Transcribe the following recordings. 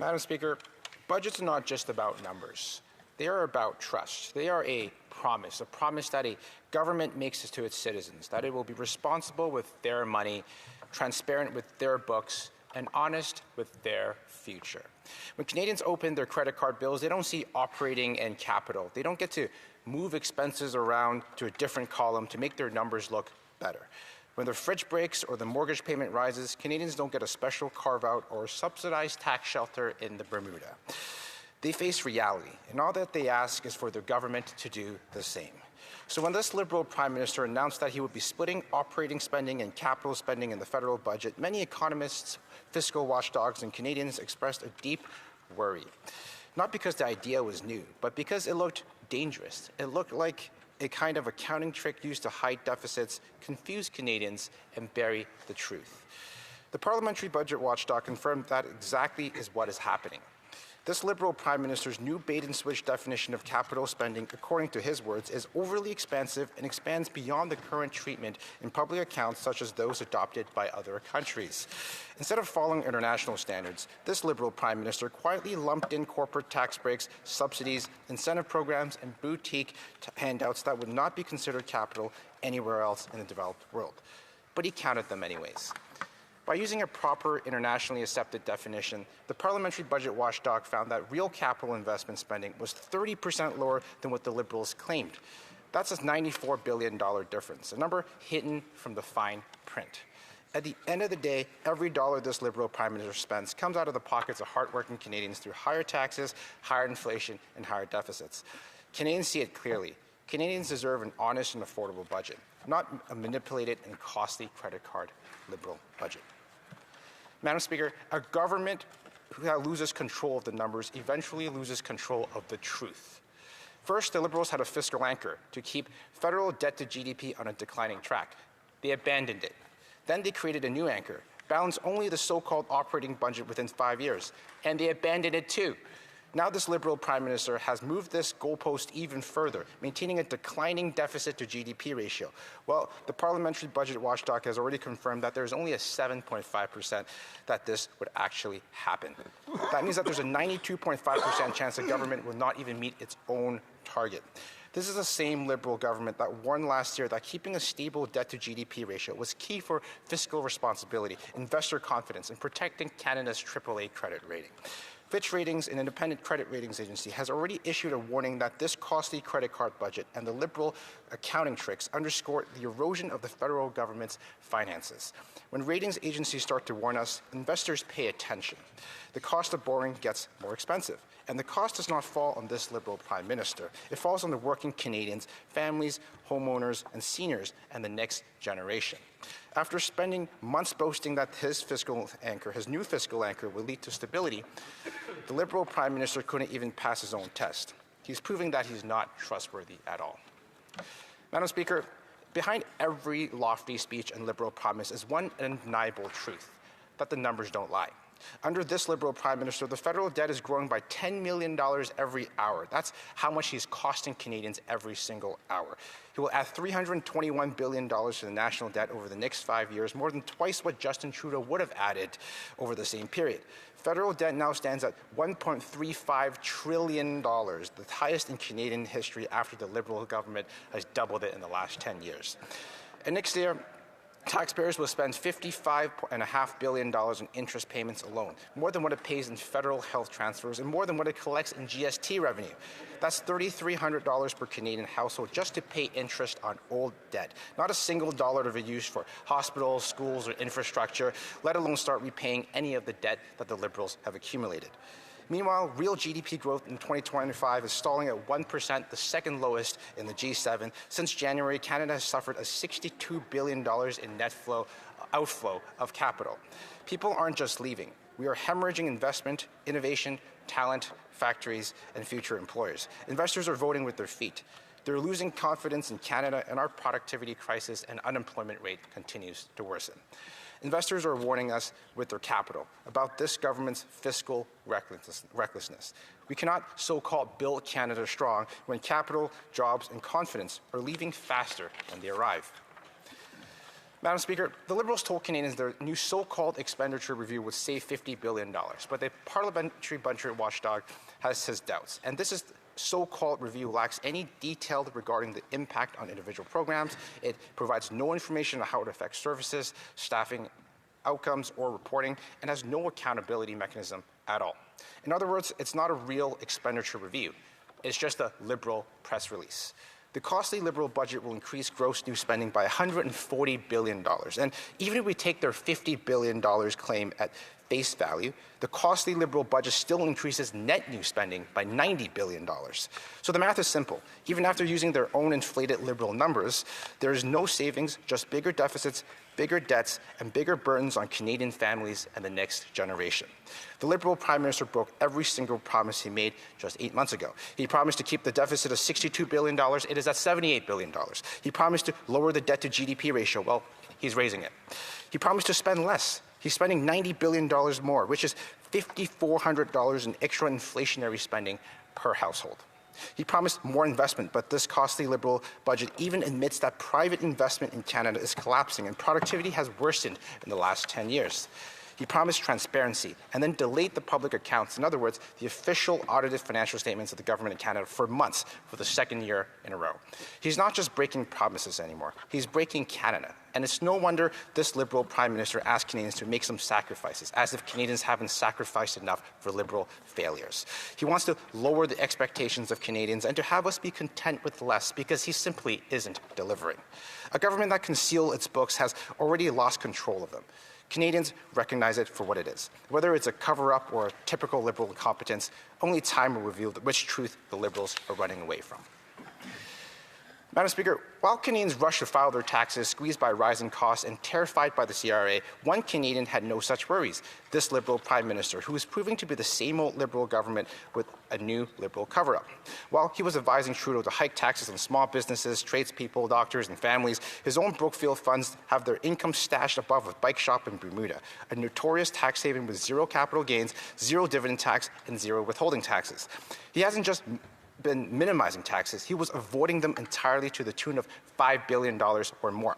Madam Speaker, budgets are not just about numbers. They are about trust. They are a promise that a government makes to its citizens, that it will be responsible with their money, transparent with their books, and honest with their future. When Canadians open their credit card bills, they don't see operating and capital. They don't get to move expenses around to a different column to make their numbers look better. When their fridge breaks or the mortgage payment rises, Canadians don't get a special carve-out or subsidized tax shelter in the Bermuda. They face reality, and all that they ask is for their government to do the same. So when this Liberal Prime Minister announced that he would be splitting operating spending and capital spending in the federal budget, many economists, fiscal watchdogs, and Canadians expressed a deep worry. Not because the idea was new, but because it looked dangerous. It looked like a kind of accounting trick used to hide deficits, confuse Canadians, and bury the truth. The Parliamentary Budget Watchdog confirmed that exactly is what is happening. This Liberal Prime Minister's new bait-and-switch definition of capital spending, according to his words, is overly expansive and expands beyond the current treatment in public accounts such as those adopted by other countries. Instead of following international standards, this Liberal Prime Minister quietly lumped in corporate tax breaks, subsidies, incentive programs, and boutique handouts that would not be considered capital anywhere else in the developed world. But he counted them anyways. By using a proper internationally accepted definition, the Parliamentary Budget Watchdog found that real capital investment spending was 30% lower than what the Liberals claimed. That's a $94 billion difference, a number hidden from the fine print. At the end of the day, every dollar this Liberal Prime Minister spends comes out of the pockets of hardworking Canadians through higher taxes, higher inflation, and higher deficits. Canadians see it clearly. Canadians deserve an honest and affordable budget, not a manipulated and costly credit card Liberal budget. Madam Speaker, a government that loses control of the numbers eventually loses control of the truth. First, the Liberals had a fiscal anchor to keep federal debt to GDP on a declining track. They abandoned it. Then they created a new anchor, balance only the so-called operating budget within 5 years, and they abandoned it too. Now this Liberal Prime Minister has moved this goalpost even further, maintaining a declining deficit to GDP ratio. Well, the Parliamentary Budget Watchdog has already confirmed that there's only a 7.5% that this would actually happen. That means that there's a 92.5% chance the government will not even meet its own target. This is the same Liberal government that warned last year that keeping a stable debt to GDP ratio was key for fiscal responsibility, investor confidence, and protecting Canada's AAA credit rating. Fitch Ratings, an independent credit ratings agency, has already issued a warning that this costly credit card budget and the Liberal accounting tricks underscore the erosion of the federal government's finances. When ratings agencies start to warn us, investors pay attention. The cost of borrowing gets more expensive. And the cost does not fall on this Liberal Prime Minister. It falls on the working Canadians, families, homeowners, and seniors, and the next generation. After spending months boasting that his new fiscal anchor, will lead to stability, the Liberal Prime Minister couldn't even pass his own test. He's proving that he's not trustworthy at all. Madam Speaker, behind every lofty speech and Liberal promise is one undeniable truth, that the numbers don't lie. Under this Liberal Prime Minister, the federal debt is growing by $10 million every hour. That's how much he's costing Canadians every single hour. He will add $321 billion to the national debt over the next 5 years, more than twice what Justin Trudeau would have added over the same period. Federal debt now stands at $1.35 trillion, the highest in Canadian history after the Liberal government has doubled it in the last 10 years. And next year, taxpayers will spend $55.5 billion in interest payments alone, more than what it pays in federal health transfers and more than what it collects in GST revenue. That's $3,300 per Canadian household just to pay interest on old debt. Not a single dollar to be used for hospitals, schools, or infrastructure, let alone start repaying any of the debt that the Liberals have accumulated. Meanwhile, real GDP growth in 2025 is stalling at 1%, the second lowest in the G7. Since January, Canada has suffered a $62 billion in net outflow of capital. People aren't just leaving. We are hemorrhaging investment, innovation, talent, factories, and future employers. Investors are voting with their feet. They're losing confidence in Canada, and our productivity crisis and unemployment rate continues to worsen. Investors are warning us with their capital about this government's fiscal recklessness. We cannot so-called build Canada strong when capital, jobs, and confidence are leaving faster than they arrive. Madam Speaker, the Liberals told Canadians their new so-called expenditure review would save $50 billion, but the Parliamentary budget watchdog has his doubts. And this so-called review lacks any detail regarding the impact on individual programs. It provides no information on how it affects services, staffing, outcomes, or reporting, and has no accountability mechanism at all. In other words, it's not a real expenditure review. It's just a Liberal press release. The costly Liberal budget will increase gross new spending by $140 billion. And even if we take their $50 billion claim at face value, the costly Liberal budget still increases net new spending by $90 billion. So the math is simple. Even after using their own inflated Liberal numbers, there is no savings, just bigger deficits, bigger debts, and bigger burdens on Canadian families and the next generation. The Liberal Prime Minister broke every single promise he made just 8 months ago. He promised to keep the deficit at $62 billion. It is at $78 billion. He promised to lower the debt to GDP ratio. Well, he's raising it. He promised to spend less. He's spending $90 billion more, which is $5,400 in extra inflationary spending per household. He promised more investment, but this costly Liberal budget even admits that private investment in Canada is collapsing and productivity has worsened in the last 10 years. He promised transparency and then delayed the public accounts, in other words, the official audited financial statements of the government in Canada for months for the second year in a row. He's not just breaking promises anymore, he's breaking Canada. And it's no wonder this Liberal Prime Minister asked Canadians to make some sacrifices, as if Canadians haven't sacrificed enough for Liberal failures. He wants to lower the expectations of Canadians and to have us be content with less because he simply isn't delivering. A government that conceals its books has already lost control of them. Canadians recognize it for what it is. Whether it's a cover-up or a typical Liberal incompetence, only time will reveal which truth the Liberals are running away from. Madam Speaker, while Canadians rush to file their taxes, squeezed by rising costs and terrified by the CRA, one Canadian had no such worries, this Liberal Prime Minister, who is proving to be the same old Liberal government with a new Liberal cover-up. While he was advising Trudeau to hike taxes on small businesses, tradespeople, doctors, and families, his own Brookfield funds have their income stashed above a bike shop in Bermuda, a notorious tax haven with zero capital gains, zero dividend tax, and zero withholding taxes. He hasn't just been minimizing taxes, he was avoiding them entirely to the tune of $5 billion or more.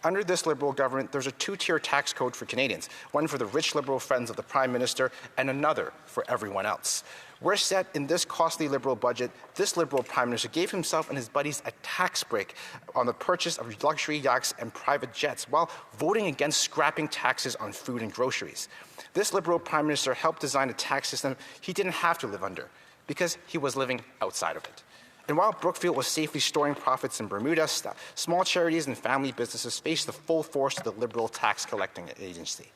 Under this Liberal government, there's a two-tier tax code for Canadians, one for the rich Liberal friends of the Prime Minister and another for everyone else. We're set in this costly Liberal budget, this Liberal Prime Minister gave himself and his buddies a tax break on the purchase of luxury yachts and private jets while voting against scrapping taxes on food and groceries. This Liberal Prime Minister helped design a tax system he didn't have to live under, because he was living outside of it. And while Brookfield was safely storing profits in Bermuda, small charities and family businesses faced the full force of the Liberal tax collecting agency.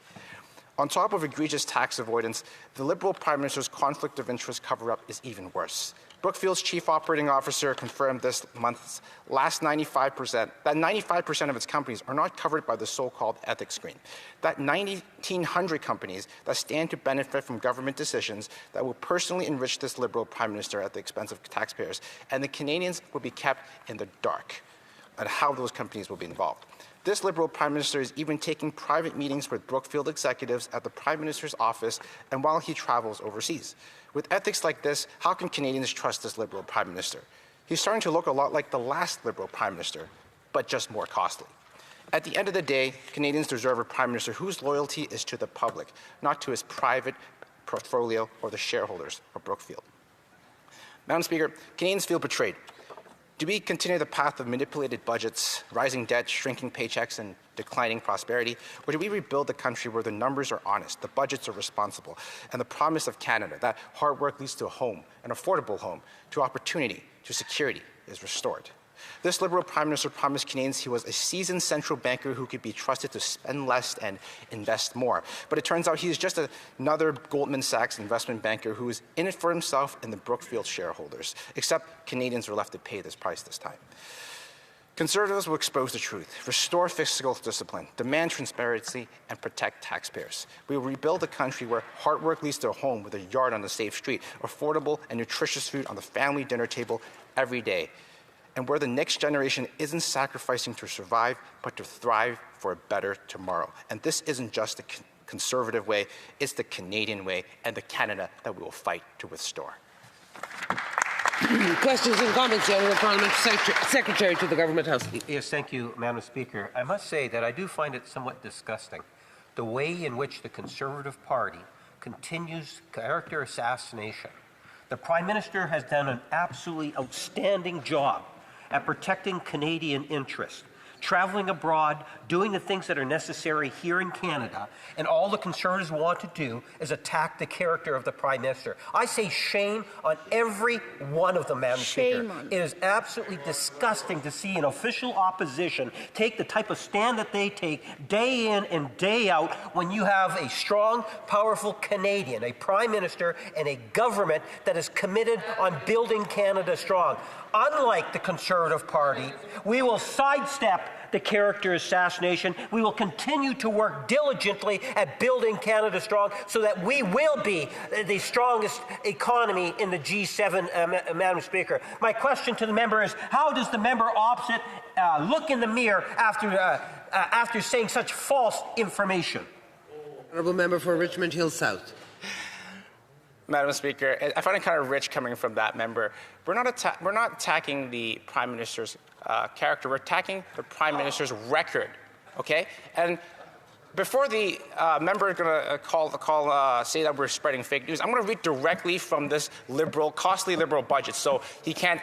On top of egregious tax avoidance, the Liberal Prime Minister's conflict of interest cover-up is even worse. Brookfield's chief operating officer confirmed this month's last 95% of its companies are not covered by the so-called ethics screen. That 1,900 companies that stand to benefit from government decisions that will personally enrich this Liberal Prime Minister at the expense of taxpayers, and the Canadians will be kept in the dark on how those companies will be involved. This Liberal Prime Minister is even taking private meetings with Brookfield executives at the Prime Minister's office and while he travels overseas. With ethics like this, how can Canadians trust this Liberal Prime Minister? He's starting to look a lot like the last Liberal Prime Minister, but just more costly. At the end of the day, Canadians deserve a Prime Minister whose loyalty is to the public, not to his private portfolio or the shareholders of Brookfield. Madam Speaker, Canadians feel betrayed. Do we continue the path of manipulated budgets, rising debt, shrinking paychecks, and declining prosperity? Or do we rebuild the country where the numbers are honest, the budgets are responsible, and the promise of Canada, that hard work leads to a home, an affordable home, to opportunity, to security, is restored? This Liberal Prime Minister promised Canadians he was a seasoned central banker who could be trusted to spend less and invest more. But it turns out he is just another Goldman Sachs investment banker who is in it for himself and the Brookfield shareholders, except Canadians are left to pay this price this time. Conservatives will expose the truth, restore fiscal discipline, demand transparency, and protect taxpayers. We will rebuild a country where hard work leads to a home with a yard on a safe street, affordable and nutritious food on the family dinner table every day, and where the next generation isn't sacrificing to survive, but to thrive for a better tomorrow. And this isn't just the conservative way, it's the Canadian way and the Canada that we will fight to restore. Questions and comments, the Honourable Parliamentary Secretary to the Government House. Yes, thank you, Madam Speaker. I must say that I do find it somewhat disgusting, the way in which the Conservative Party continues character assassination. The Prime Minister has done an absolutely outstanding job at protecting Canadian interests, traveling abroad, doing the things that are necessary here in Canada, and all the Conservatives want to do is attack the character of the Prime Minister. I say shame on every one of them, Madam Speaker. It is absolutely disgusting to see an official opposition take the type of stand that they take day in and day out when you have a strong, powerful Canadian, a Prime Minister, and a government that is committed on building Canada strong. Unlike the Conservative Party, we will sidestep the character assassination. We will continue to work diligently at building Canada strong so that we will be the strongest economy in the G7, Madam Speaker. My question to the member is, how does the member opposite look in the mirror after saying such false information? Honourable Member for Richmond Hill South. Madam Speaker, I find it kind of rich coming from that member. We're not attacking the Prime Minister's character. We're attacking the Prime Minister's record. Okay, and before the member is going to say that we're spreading fake news, I'm going to read directly from this costly Liberal budget, so he can't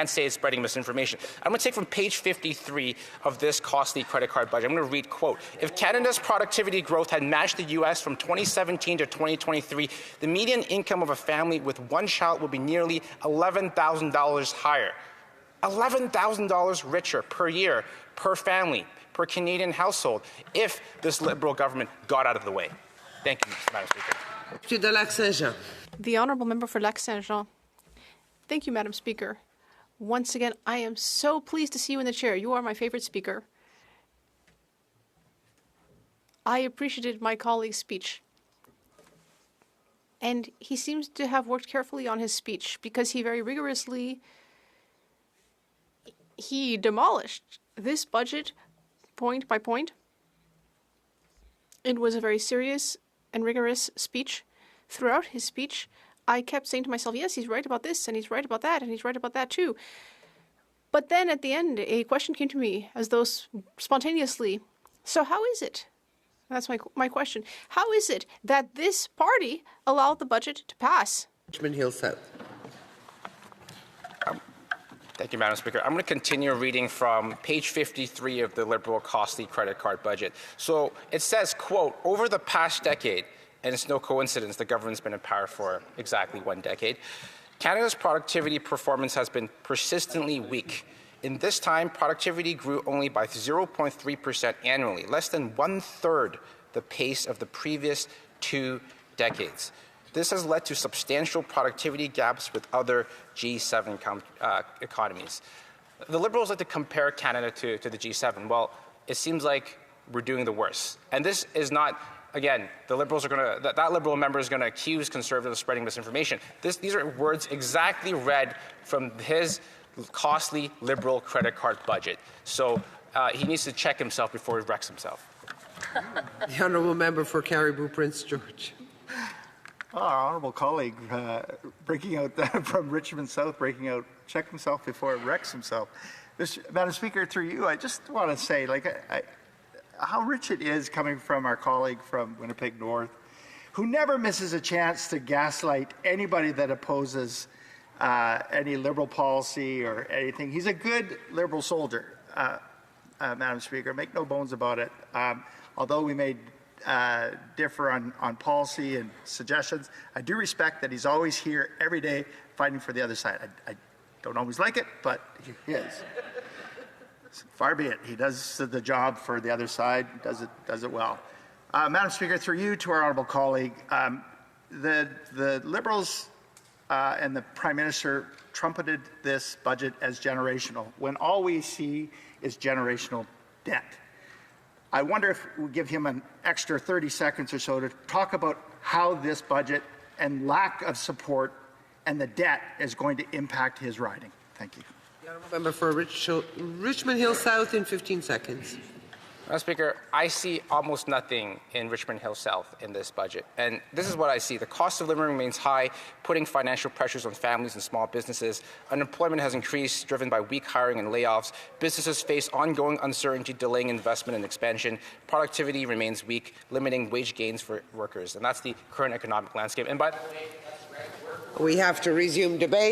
say it's spreading misinformation. I'm going to take from page 53 of this costly credit card budget. I'm going to read, quote, "If Canada's productivity growth had matched the U.S. from 2017 to 2023, the median income of a family with one child would be nearly $11,000 higher. $11,000 richer per year, per family, per Canadian household, if this Liberal government got out of the way." Thank you, Madam Speaker. De Lac-Saint-Jean. The Honourable Member for Lac-Saint-Jean. Thank you, Madam Speaker. Once again, I am so pleased to see you in the chair. You are my favourite speaker. I appreciated my colleague's speech. And he seems to have worked carefully on his speech because he very rigorously demolished this budget point by point. It was a very serious and rigorous speech. Throughout his speech, I kept saying to myself, yes, he's right about this, and he's right about that, and he's right about that too. But then at the end, a question came to me as though spontaneously. So how is it? That's my question. How is it that this party allowed the budget to pass? Richmond Hill South. Thank you, Madam Speaker. I'm going to continue reading from page 53 of the Liberal costly credit card budget. So it says, quote, "Over the past decade," and it's no coincidence the government's been in power for exactly 1 decade, "Canada's productivity performance has been persistently weak. In this time, productivity grew only by 0.3% annually, less than 1/3 the pace of the previous 2 decades. This has led to substantial productivity gaps with other G7 economies." The Liberals like to compare Canada to the G7. Well, it seems like we're doing the worst. And this is not, again, the Liberals are going to, that Liberal member is going to accuse Conservatives of spreading misinformation. These are words exactly read from his costly Liberal credit card budget. So he needs to check himself before he wrecks himself. The Honourable Member for Caribou Prince George. Our honourable colleague breaking out from Richmond South, check himself before he wrecks himself. Madam Speaker, through you, I just want to say, how rich it is coming from our colleague from Winnipeg North, who never misses a chance to gaslight anybody that opposes any Liberal policy or anything. He's a good Liberal soldier, Madam Speaker, make no bones about it. Although we may differ on policy and suggestions, I do respect that he's always here every day fighting for the other side. I don't always like it, but he is. Far be it. He does the job for the other side, does it well. Madam Speaker, through you to our honourable colleague, the Liberals and the Prime Minister trumpeted this budget as generational, when all we see is generational debt. I wonder if we give him an extra 30 seconds or so to talk about how this budget and lack of support and the debt is going to impact his riding. Thank you. The Honourable Member for Richmond Hill South in 15 seconds. Madam Speaker, I see almost nothing in Richmond Hill South in this budget. And this is what I see. The cost of living remains high, putting financial pressures on families and small businesses. Unemployment has increased, driven by weak hiring and layoffs. Businesses face ongoing uncertainty, delaying investment and expansion. Productivity remains weak, limiting wage gains for workers. And that's the current economic landscape. And by the way, we have to resume debate.